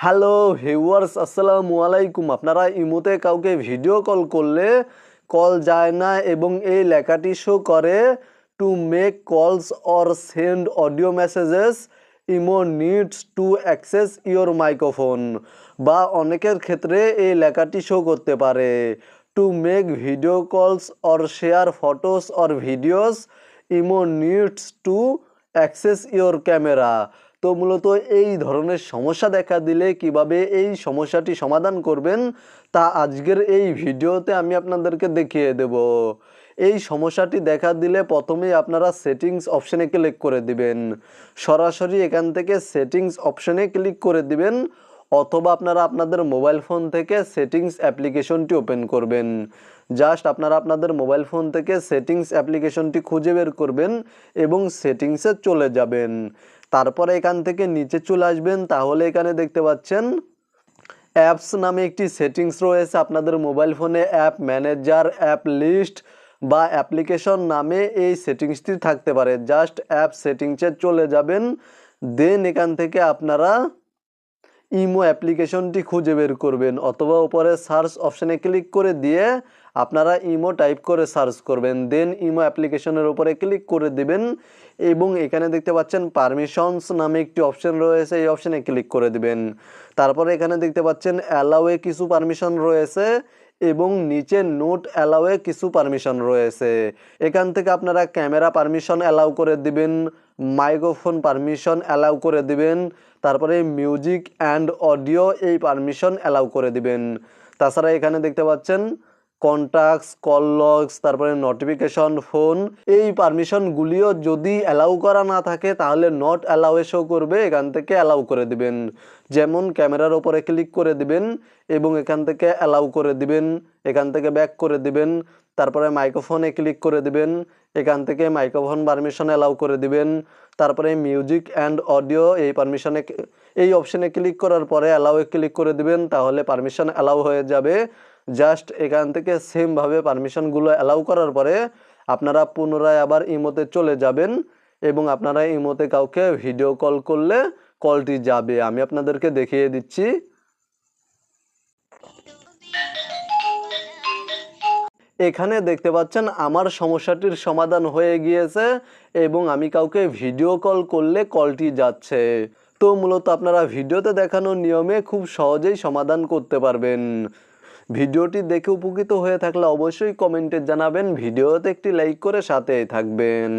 Hello viewers, আসসালামু আলাইকুম। আপনারা ইমোতে কাউকে ভিডিও কল করলে কল যায় না এবং এই লেখাটি শো করে টু মেক কলস or send audio messages imo needs to access your microphone, বা অনেকের ক্ষেত্রে এই লেখাটি শো করতে পারে টু মেক ভিডিও কলস or share photos or videos imo needs to access your camera. তো মূলত এই ধরনের সমস্যা দেখা দিলে কিভাবে এই সমস্যাটি সমাধান করবেন তা আজকের এই ভিডিওতে আমি আপনাদেরকে দেখিয়ে দেব। এই সমস্যাটি দেখা দিলে প্রথমেই আপনারা সেটিংস অপশানে ক্লিক করে দিবেন। সরাসরি এখান থেকে সেটিংস অপশানে ক্লিক করে দিবেন, অথবা আপনারা আপনাদের মোবাইল ফোন থেকে সেটিংস অ্যাপ্লিকেশনটি ওপেন করবেন। জাস্ট আপনারা আপনাদের মোবাইল ফোন থেকে সেটিংস অ্যাপ্লিকেশনটি খুঁজে বের করবেন এবং সেটিংসে চলে যাবেন। তারপরে এখান থেকে নিচে চলে আসবেন, তাহলে এখানে দেখতে পাচ্ছেন অ্যাপস নামে একটি সেটিংস রয়েছে। আপনাদের মোবাইল ফোনে অ্যাপ ম্যানেজার, অ্যাপ লিস্ট বা অ্যাপ্লিকেশন নামে এই সেটিংসটি থাকতে পারে। জাস্ট অ্যাপ সেটিংসে চলে যাবেন, দেন এখান থেকে আপনারা ইমো অ্যাপ্লিকেশনটি খুঁজে বের করবেন, অথবা উপরে সার্চ অপশানে ক্লিক করে দিয়ে আপনারা ইমো টাইপ করে সার্চ করবেন, দেন ইমো অ্যাপ্লিকেশনের উপরে ক্লিক করে দিবেন এবং এখানে দেখতে পাচ্ছেন পারমিশনস নামে একটি অপশান রয়েছে, এই অপশানে ক্লিক করে দিবেন। তারপরে এখানে দেখতে পাচ্ছেন অ্যালাওয়ে কিছু পারমিশন রয়েছে এবং নিচে নোট অ্যালাওয়ে কিছু পারমিশন রয়েছে। এখান থেকে আপনারা ক্যামেরা পারমিশন অ্যালাউ করে দিবেন, মাইক্রোফোন পারমিশন অ্যালাউ করে দিবেন, তারপরে মিউজিক অ্যান্ড অডিও এই পারমিশন অ্যালাউ করে দিবেন। তাছাড়া এখানে দেখতে পাচ্ছেন কন্ট্যাক্টস, কল লগস, তারপরে নোটিফিকেশন, ফোন, এই পারমিশনগুলিও যদি অ্যালাউ করা না থাকে তাহলে নট অ্যালাউ শো করবে, এখান থেকে অ্যালাউ করে দিবেন। যেমন ক্যামেরার ওপরে ক্লিক করে দিবেন এবং এখান থেকে অ্যালাউ করে দিবেন, এখান থেকে ব্যাক করে দিবেন। তারপরে মাইক্রোফোনে ক্লিক করে দিবেন, এখান থেকে মাইক্রোফোন পারমিশন অ্যালাউ করে দিবেন। তারপরে মিউজিক অ্যান্ড অডিও এই পারমিশনে এই অপশানে ক্লিক করার পরে অ্যালাউয়ে ক্লিক করে দিবেন, তাহলে পারমিশন অ্যালাউ হয়ে যাবে। জাস্ট এখান থেকে সেমভাবে পারমিশনগুলো অ্যালাউ করার পরে আপনারা পুনরায় আবার ইমোতে চলে যাবেন এবং আপনারা ইমোতে কাউকে ভিডিও কল করলে কলটি যাবে। আমি আপনাদেরকে দেখিয়ে দিচ্ছি। এখানে দেখতে পাচ্ছেন আমার সমস্যাটির সমাধান হয়ে গিয়েছে এবং আমি কাউকে ভিডিও কল করলে কলটি যাচ্ছে। তো মূলত আপনারা ভিডিওতে দেখানো নিয়মে খুব সহজেই সমাধান করতে পারবেন। ভিডিওটি দেখে উপকৃত হয়ে থাকলে অবশ্যই কমেন্টে জানাবেন, ভিডিওতে একটি লাইক করে সাথেই থাকবেন।